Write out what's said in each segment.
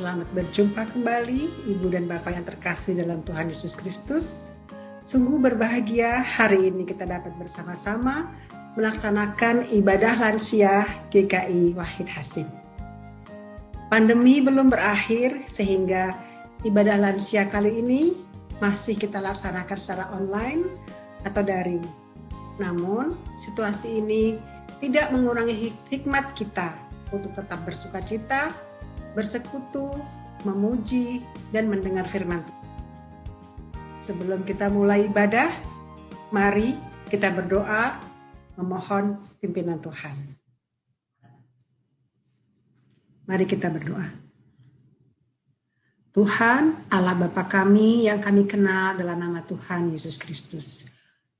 Selamat berjumpa kembali Ibu dan Bapak yang terkasih dalam Tuhan Yesus Kristus. Sungguh berbahagia hari ini kita dapat bersama-sama melaksanakan ibadah lansia GKI Wahid Hasim. Pandemi belum berakhir sehingga ibadah lansia kali ini masih kita laksanakan secara online atau daring. Namun situasi ini tidak mengurangi hikmat kita untuk tetap bersuka cita, bersekutu, memuji, dan mendengar firman Tuhan. Sebelum kita mulai ibadah, mari kita berdoa memohon pimpinan Tuhan. Mari kita berdoa. Tuhan, Allah Bapa kami yang kami kenal dalam nama Tuhan Yesus Kristus.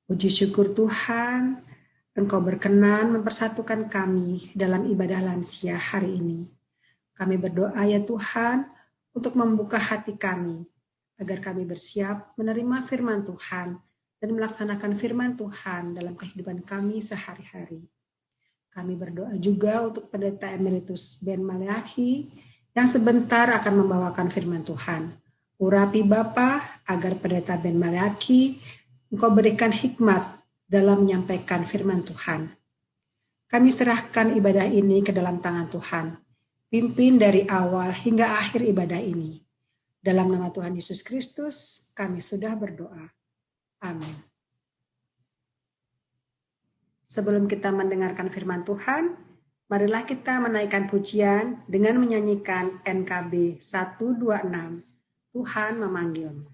Puji syukur Tuhan, Engkau berkenan mempersatukan kami dalam ibadah lansia hari ini. Kami berdoa ya Tuhan untuk membuka hati kami agar kami bersiap menerima firman Tuhan dan melaksanakan firman Tuhan dalam kehidupan kami sehari-hari. Kami berdoa juga untuk Pendeta Emeritus Ben Maleaki yang sebentar akan membawakan firman Tuhan. Urapi Bapa agar Pendeta Ben Maleaki Engkau berikan hikmat dalam menyampaikan firman Tuhan. Kami serahkan ibadah ini ke dalam tangan Tuhan. Pimpin dari awal hingga akhir ibadah ini. Dalam nama Tuhan Yesus Kristus, kami sudah berdoa. Amin. Sebelum kita mendengarkan firman Tuhan, marilah kita menaikkan pujian dengan menyanyikan NKB 126. Tuhan memanggilmu.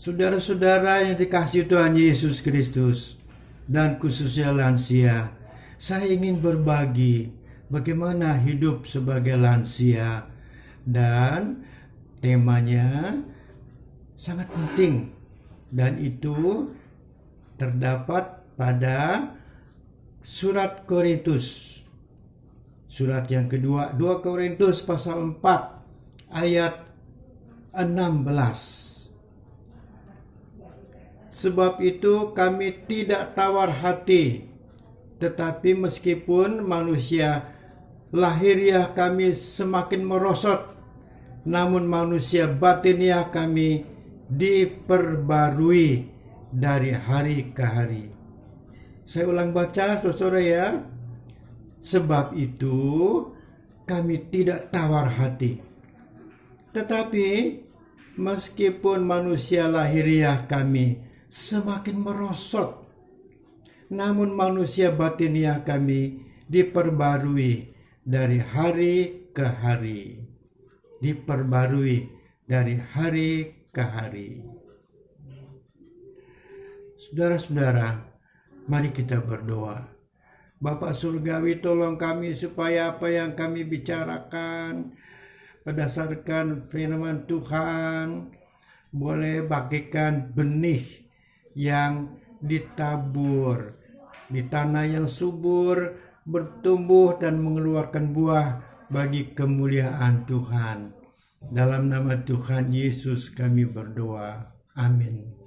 Saudara-saudara yang dikasihi Tuhan Yesus Kristus dan khususnya lansia, saya ingin berbagi bagaimana hidup sebagai lansia dan temanya sangat penting dan itu terdapat pada surat Korintus. Surat yang kedua, 2 Korintus pasal 4 ayat 16. Sebab itu kami tidak tawar hati Tetapi meskipun manusia lahiriah kami semakin merosot, namun manusia batiniah kami diperbarui dari hari ke hari. Saya ulang baca, saudara ya. Sebab itu kami tidak tawar hati. Tetapi meskipun manusia lahiriah kami semakin merosot, namun manusia batiniah kami diperbarui dari hari ke hari. Diperbarui dari hari ke hari. Saudara-saudara, mari kita berdoa. Bapak Surgawi, tolong kami supaya apa yang kami bicarakan berdasarkan firman Tuhan boleh bagikan benih yang ditabur di tanah yang subur, bertumbuh dan mengeluarkan buah bagi kemuliaan Tuhan. Dalam nama Tuhan Yesus kami berdoa. Amin.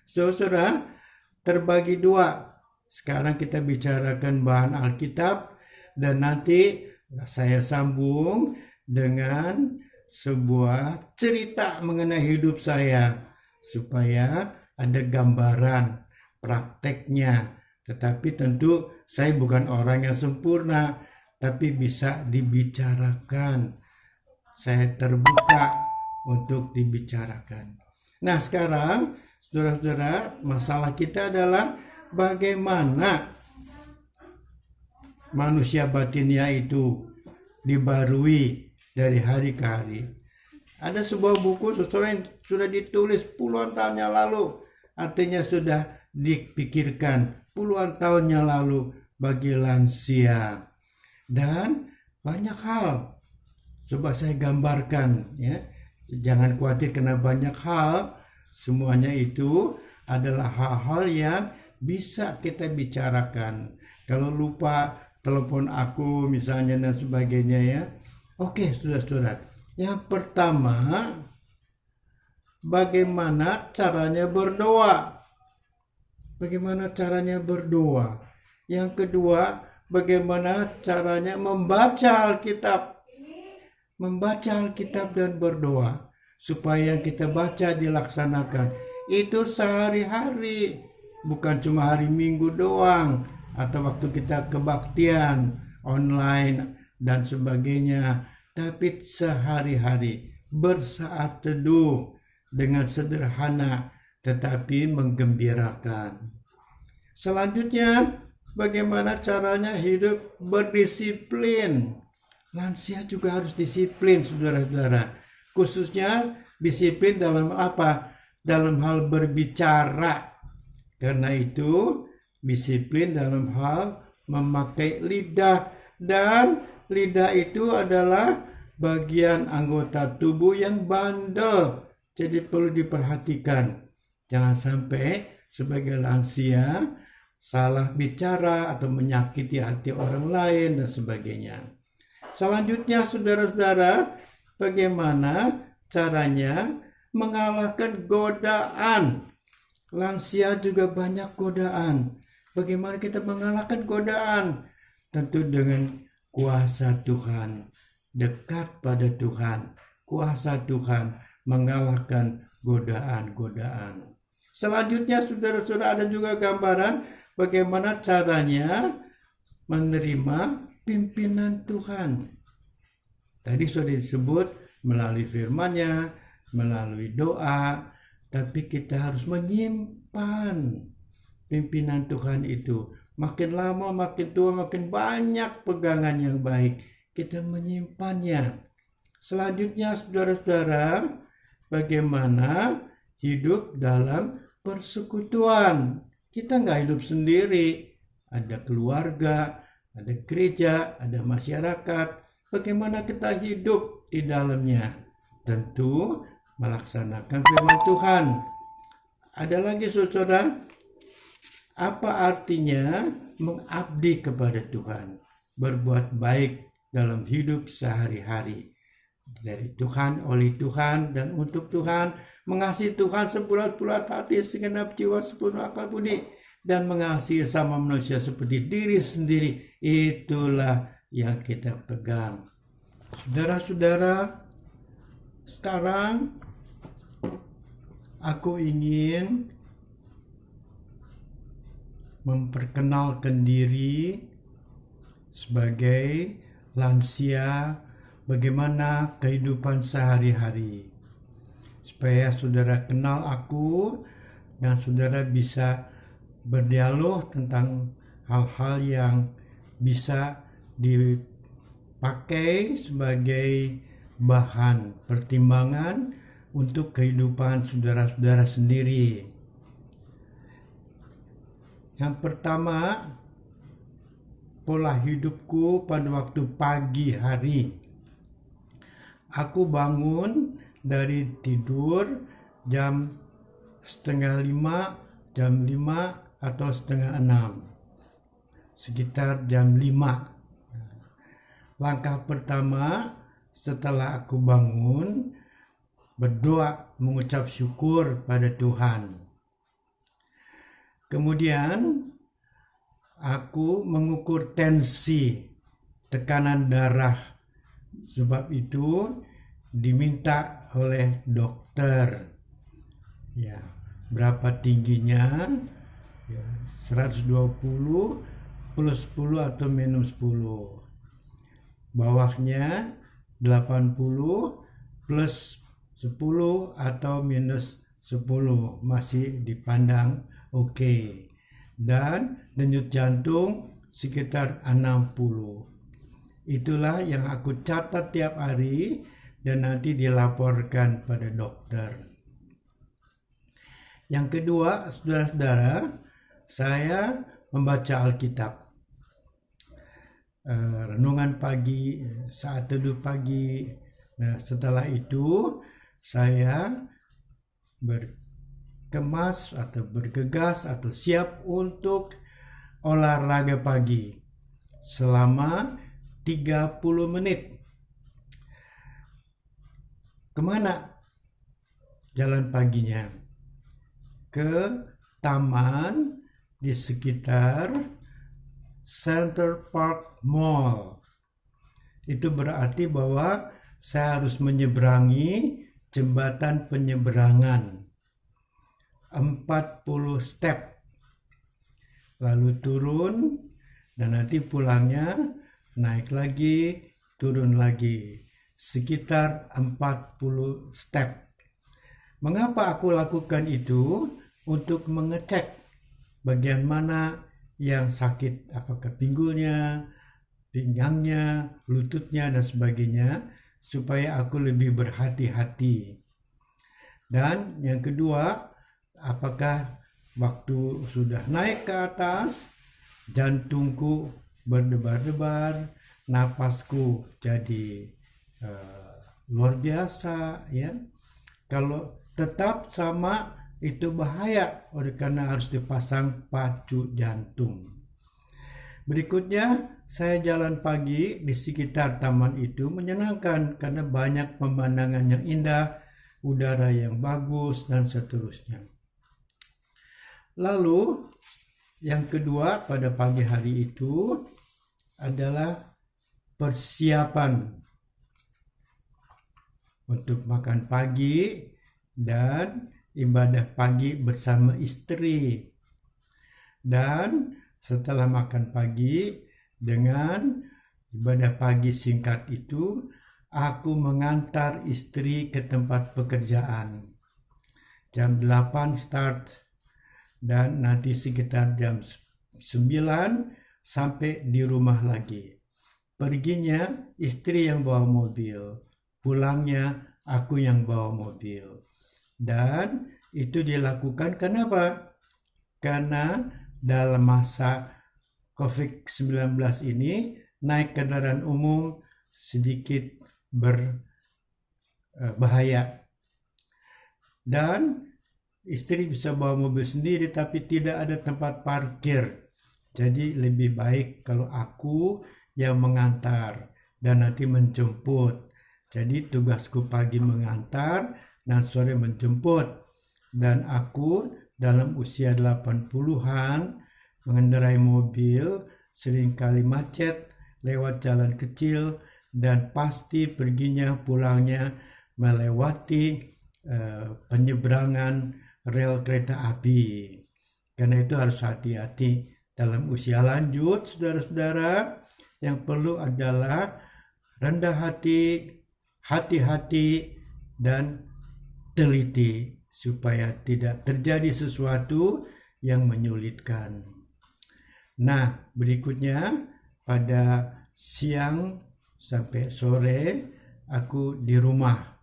Saudara, terbagi dua. Sekarang kita bicarakan bahan Alkitab dan nanti saya sambung dengan sebuah cerita mengenai hidup saya supaya ada gambaran prakteknya. Tetapi tentu saya bukan orang yang sempurna, tapi bisa dibicarakan. Saya terbuka untuk dibicarakan. Nah, sekarang saudara-saudara, masalah kita adalah bagaimana manusia batinnya itu dibarui dari hari ke hari. Ada sebuah buku saudara yang sudah ditulis puluhan tahun yang lalu, artinya sudah dipikirkan puluhan tahun yang lalu bagi lansia. Dan banyak hal, coba saya gambarkan ya. Jangan khawatir karena banyak hal, semuanya itu adalah hal-hal yang bisa kita bicarakan. Kalau lupa, telepon aku misalnya dan sebagainya ya. Oke, saudara-saudara. Yang pertama, bagaimana caranya berdoa? Bagaimana caranya berdoa? Yang kedua, bagaimana caranya membaca Alkitab? Membaca Alkitab dan berdoa. Supaya yang kita baca dilaksanakan. Itu sehari-hari. Bukan cuma hari Minggu doang, atau waktu kita kebaktian online dan sebagainya, tapi sehari-hari bersaat teduh dengan sederhana tetapi menggembirakan. Selanjutnya, bagaimana caranya hidup berdisiplin? Lansia juga harus disiplin, saudara-saudara. Khususnya disiplin dalam apa? Dalam hal berbicara. Karena itu disiplin dalam hal memakai lidah, dan lidah itu adalah bagian anggota tubuh yang bandel. Jadi perlu diperhatikan. Jangan sampai sebagai lansia salah bicara atau menyakiti hati orang lain dan sebagainya. Selanjutnya saudara-saudara, bagaimana caranya mengalahkan godaan? Lansia juga banyak godaan. Bagaimana kita mengalahkan godaan? Tentu dengan kuasa Tuhan. Dekat pada Tuhan. Kuasa Tuhan mengalahkan godaan-godaan. Selanjutnya saudara-saudara, ada juga gambaran bagaimana caranya menerima pimpinan Tuhan. Tadi sudah disebut melalui firman-Nya, melalui doa. Tapi kita harus menyimpan pimpinan Tuhan itu. Makin lama, makin tua, makin banyak pegangan yang baik. Kita menyimpannya. Selanjutnya, saudara-saudara, bagaimana hidup dalam persekutuan. Kita nggak hidup sendiri. Ada keluarga, ada gereja, ada masyarakat. Bagaimana kita hidup di dalamnya? Tentu melaksanakan firman Tuhan. Ada lagi saudara, apa artinya mengabdi kepada Tuhan? Berbuat baik dalam hidup sehari-hari. Dari Tuhan, oleh Tuhan, dan untuk Tuhan. Mengasihi Tuhan sebulat-bulat hati, segenap jiwa, sepenuh akal budi. dan mengasihi sama manusia seperti diri sendiri. Itulah yang kita pegang. Saudara-saudara, sekarang aku ingin memperkenalkan diri sebagai lansia, bagaimana kehidupan sehari-hari. Supaya saudara kenal aku dan saudara bisa berdialog tentang hal-hal yang bisa dipakai sebagai bahan pertimbangan untuk kehidupan saudara-saudara sendiri. Yang pertama, pola hidupku pada waktu pagi hari. Aku bangun dari tidur jam 4:30, jam 5 atau 5:30. Sekitar jam 5. Langkah pertama setelah aku bangun, berdoa mengucap syukur pada Tuhan. Kemudian aku mengukur tensi, tekanan darah. Sebab itu diminta oleh dokter. Ya, berapa tingginya? Ya, 120 plus 10 atau minus 10. Bawahnya 80 plus 10 atau minus 10. Masih dipandang oke. Dan denyut jantung sekitar 60. Itulah yang aku catat tiap hari dan nanti dilaporkan pada dokter. Yang kedua, saudara-saudara, saya membaca Alkitab. Renungan pagi, saat teduh pagi. Nah, setelah itu saya berkemas atau bergegas atau siap untuk olahraga pagi selama 30 menit. Kemana jalan paginya? Ke taman di sekitar Center Park Mall. Itu berarti bahwa saya harus menyeberangi jembatan penyeberangan 40 step, lalu turun, dan nanti pulangnya naik lagi, turun lagi, sekitar 40 step. Mengapa aku lakukan itu? Untuk mengecek bagian mana yang sakit, apakah pinggulnya, pinggangnya, lututnya, dan sebagainya, supaya aku lebih berhati-hati. Dan yang kedua, apakah waktu sudah naik ke atas, jantungku berdebar-debar, napasku jadi luar biasa, ya. Kalau tetap sama, itu bahaya, oleh karena harus dipasang pacu jantung. Berikutnya, saya jalan pagi di sekitar taman itu, menyenangkan karena banyak pemandangan yang indah, udara yang bagus, dan seterusnya. Lalu, yang kedua pada pagi hari itu adalah persiapan untuk makan pagi dan ibadah pagi bersama istri. Dan setelah makan pagi dengan ibadah pagi singkat itu, aku mengantar istri ke tempat pekerjaan. Jam 8 start dan nanti sekitar jam 9 sampai di rumah lagi. Perginya istri yang bawa mobil, pulangnya aku yang bawa mobil. Dan itu dilakukan kenapa? Karena dalam masa COVID-19 ini naik kendaraan umum sedikit berbahaya. Dan istri bisa bawa mobil sendiri tapi tidak ada tempat parkir. Jadi lebih baik kalau aku yang mengantar dan nanti menjemput. Jadi tugasku pagi mengantar dan sore menjemput. Dan aku dalam usia 80-an mengendarai mobil, seringkali macet lewat jalan kecil, dan pasti perginya pulangnya melewati penyeberangan rel kereta api. Karena itu harus hati-hati dalam usia lanjut, saudara-saudara. Yang perlu adalah rendah hati, hati-hati, dan teliti supaya tidak terjadi sesuatu yang menyulitkan. Nah, berikutnya pada siang sampai sore aku di rumah.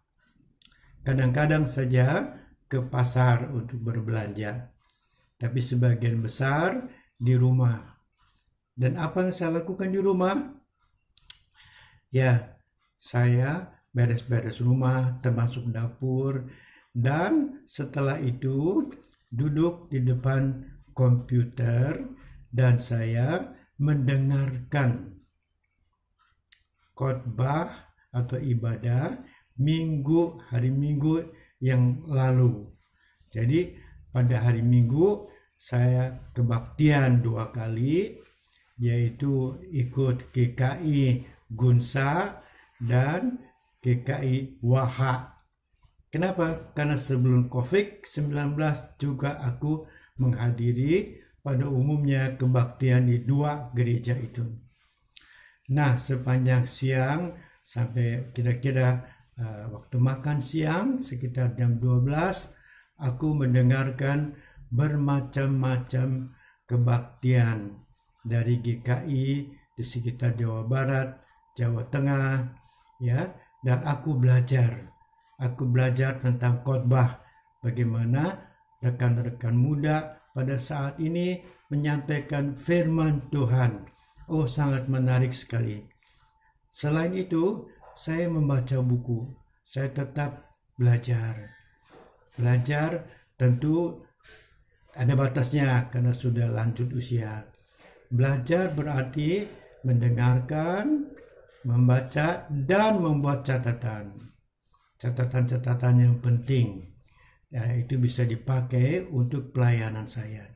Kadang-kadang saja ke pasar untuk berbelanja, tapi sebagian besar di rumah. Dan apa yang saya lakukan di rumah? Ya, saya beres-beres rumah, termasuk dapur, dan setelah itu duduk di depan komputer dan saya mendengarkan khotbah atau ibadah hari Minggu yang lalu. Jadi pada hari Minggu saya kebaktian 2 kali, yaitu ikut GKI Gunsa dan GKI Waha. Kenapa? Karena sebelum COVID-19 juga aku menghadiri pada umumnya kebaktian di 2 gereja itu. Nah, sepanjang siang sampai kira-kira waktu makan siang sekitar jam 12, aku mendengarkan bermacam-macam kebaktian dari GKI di sekitar Jawa Barat, Jawa Tengah, ya, dan aku belajar tentang khotbah, bagaimana rekan-rekan muda pada saat ini menyampaikan firman Tuhan. Oh, sangat menarik sekali. Selain itu, saya membaca buku. Saya tetap belajar. Belajar tentu ada batasnya karena sudah lanjut usia. Belajar berarti mendengarkan, membaca, dan membuat catatan. Catatan-catatan yang penting. Ya, itu bisa dipakai untuk pelayanan saya.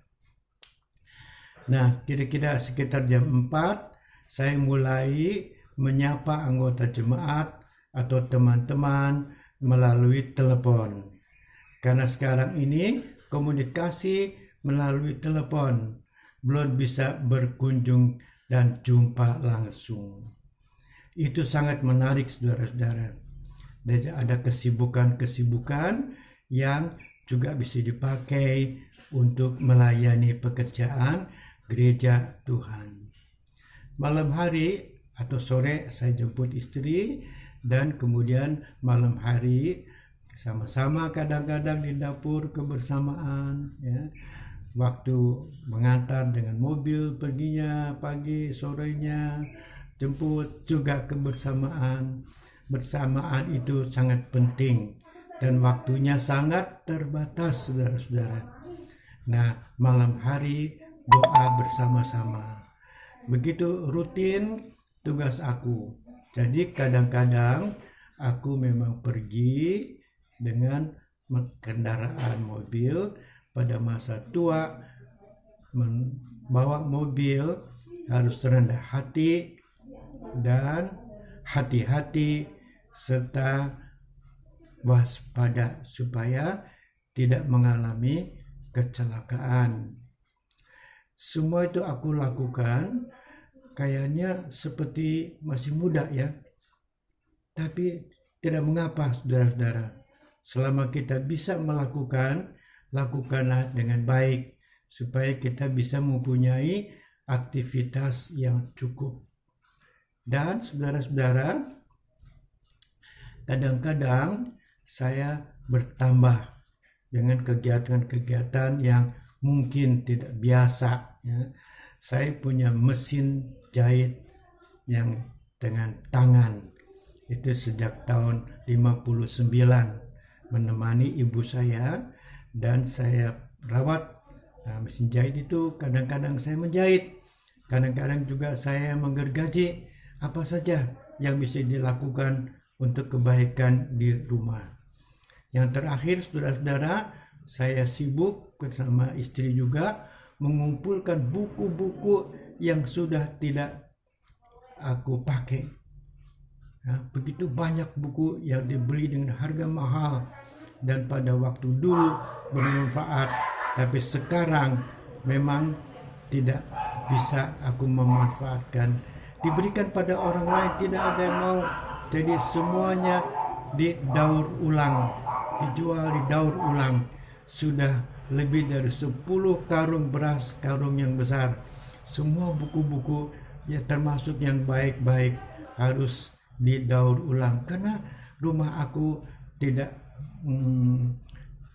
Nah, kira-kira sekitar jam 4, saya mulai menyapa anggota jemaat atau teman-teman melalui telepon. Karena sekarang ini komunikasi melalui telepon, belum bisa berkunjung dan jumpa langsung. Itu sangat menarik, saudara-saudara. Dan ada kesibukan-kesibukan yang juga bisa dipakai untuk melayani pekerjaan gereja Tuhan. Malam hari atau sore saya jemput istri, dan kemudian malam hari sama-sama kadang-kadang di dapur kebersamaan, ya. Waktu mengantar dengan mobil perginya pagi, sorenya jemput juga kebersamaan. Bersamaan itu sangat penting dan waktunya sangat terbatas, saudara-saudara. Nah, malam hari doa bersama-sama. Begitu rutin tugas aku. Jadi kadang-kadang aku memang pergi dengan kendaraan mobil. Pada masa tua membawa mobil harus rendah hati dan hati-hati serta waspada supaya tidak mengalami kecelakaan. Semua itu aku lakukan kayaknya seperti masih muda, ya. Tapi tidak mengapa, saudara-saudara. Selama kita bisa melakukan, lakukanlah dengan baik supaya kita bisa mempunyai aktivitas yang cukup. Dan saudara-saudara, kadang-kadang saya bertambah dengan kegiatan-kegiatan yang mungkin tidak biasa, ya. Saya punya mesin jahit yang dengan tangan. Itu sejak tahun 59 menemani ibu saya, dan saya rawat. Nah, mesin jahit itu kadang-kadang saya menjahit, kadang-kadang juga saya menggergaji apa saja yang bisa dilakukan untuk kebaikan di rumah. Yang terakhir, saudara-saudara, saya sibuk bersama istri juga mengumpulkan buku-buku yang sudah tidak aku pakai. Begitu banyak buku yang dibeli dengan harga mahal dan pada waktu dulu bermanfaat, tapi sekarang memang tidak bisa aku memanfaatkan. Diberikan pada orang lain, tidak ada yang mau. Jadi semuanya didaur ulang, dijual didaur ulang. Sudah lebih dari 10 karung beras, karung yang besar. Semua buku-buku ya termasuk yang baik-baik harus didaur ulang karena rumah aku tidak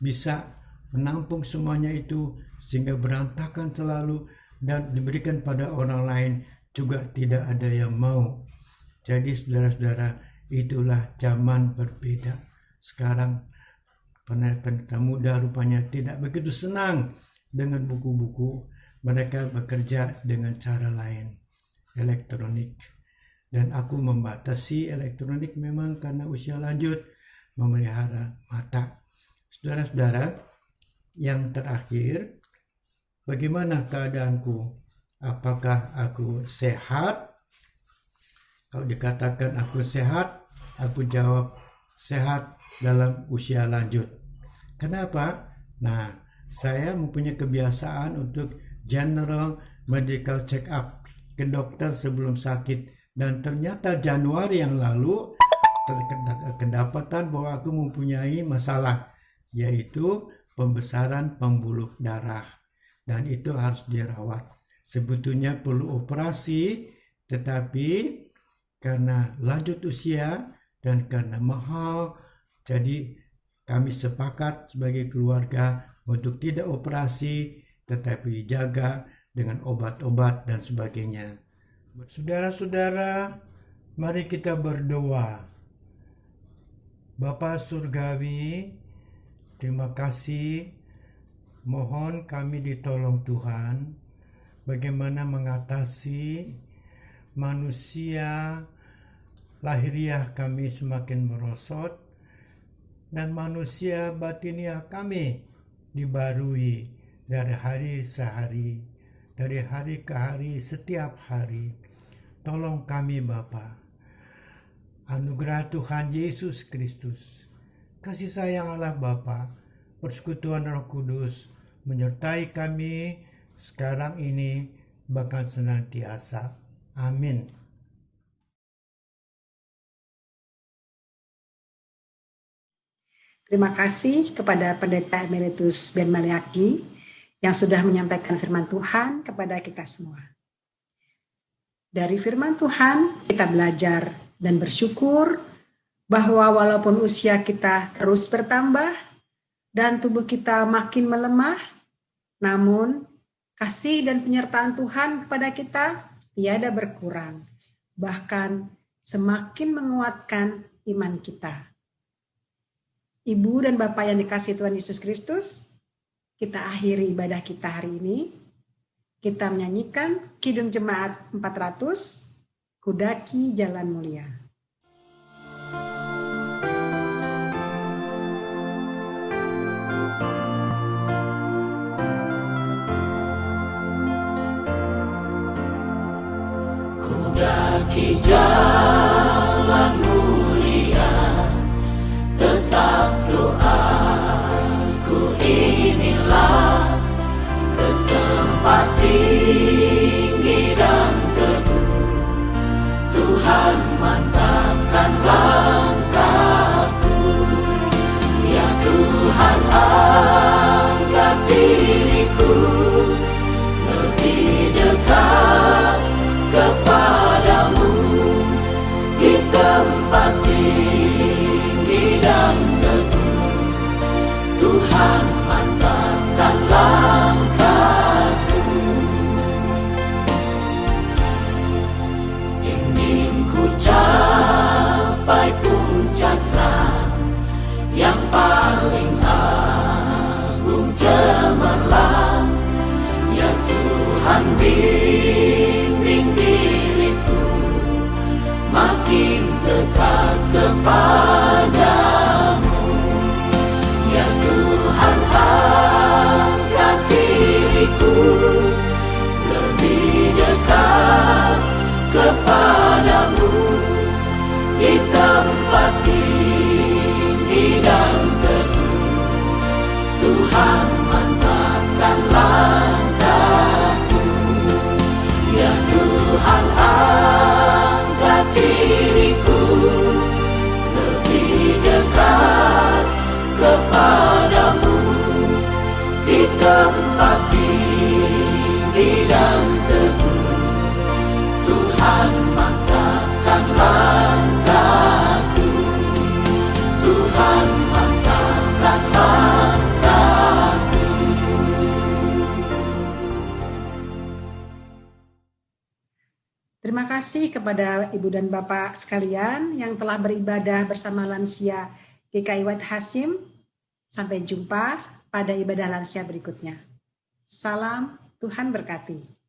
bisa menampung semuanya itu, sehingga berantakan selalu dan diberikan pada orang lain juga tidak ada yang mau. Jadi saudara-saudara, itulah zaman berbeda. Sekarang pendeta muda rupanya tidak begitu senang dengan buku-buku. Mereka bekerja dengan cara lain, elektronik. Dan aku membatasi elektronik memang karena usia lanjut, memelihara mata. Saudara-saudara, yang terakhir, bagaimana keadaanku? Apakah aku sehat? Kalau dikatakan aku sehat, aku jawab sehat dalam usia lanjut. Kenapa? Nah, saya mempunyai kebiasaan untuk general medical check up ke dokter sebelum sakit. Dan ternyata Januari yang lalu kedapatan bahwa aku mempunyai masalah, yaitu pembesaran pembuluh darah, dan itu harus dirawat. Sebetulnya perlu operasi, tetapi karena lanjut usia dan karena mahal, jadi kami sepakat sebagai keluarga untuk tidak operasi, tetapi dijaga dengan obat-obat dan sebagainya. Saudara-saudara, mari kita berdoa. Bapa Surgawi, terima kasih. Mohon kami ditolong Tuhan, bagaimana mengatasi manusia lahiriah kami semakin merosot, dan manusia batiniah kami dibarui dari hari sehari, dari hari ke hari, setiap hari. Tolong kami Bapa. Anugerah Tuhan Yesus Kristus, kasih sayang Allah Bapa, persekutuan Roh Kudus menyertai kami sekarang ini bahkan senantiasa. Amin. Terima kasih kepada Pendeta Emeritus Ben Maliaki yang sudah menyampaikan firman Tuhan kepada kita semua. Dari firman Tuhan kita belajar dan bersyukur bahwa walaupun usia kita terus bertambah dan tubuh kita makin melemah, namun kasih dan penyertaan Tuhan kepada kita tiada berkurang, bahkan semakin menguatkan iman kita. Ibu dan Bapak yang dikasihi Tuhan Yesus Kristus, kita akhiri ibadah kita hari ini. Kita menyanyikan Kidung Jemaat 400, Kudaki Jalan Mulia. Kudaki jalan mulia, tetap doaku inilah, ke tempat tinggi dan teduh. Tuhan mantapkan langkahku, ya Tuhan angkat diriku lebih dekat kepadamu, di tempat tinggi dan teduh. Tuhan mantapkan langkahku. Ingin ku capai puncak terang yang paling agung cemerlang, ya Tuhan bimbing diriku makin dekat kepadamu, ya Tuhan Tuhan mantapkan langkahku, ya Tuhan angkat diriku lebih dekat kepadamu di tempat tinggi dan teguh. Tuhan mantapkan langkahku, Tuhan mantapkan langkahku. Terima kasih kepada Ibu dan Bapak sekalian yang telah beribadah bersama lansia GKI Wahid Hasyim. Sampai jumpa pada ibadah lansia berikutnya. Salam, Tuhan berkati.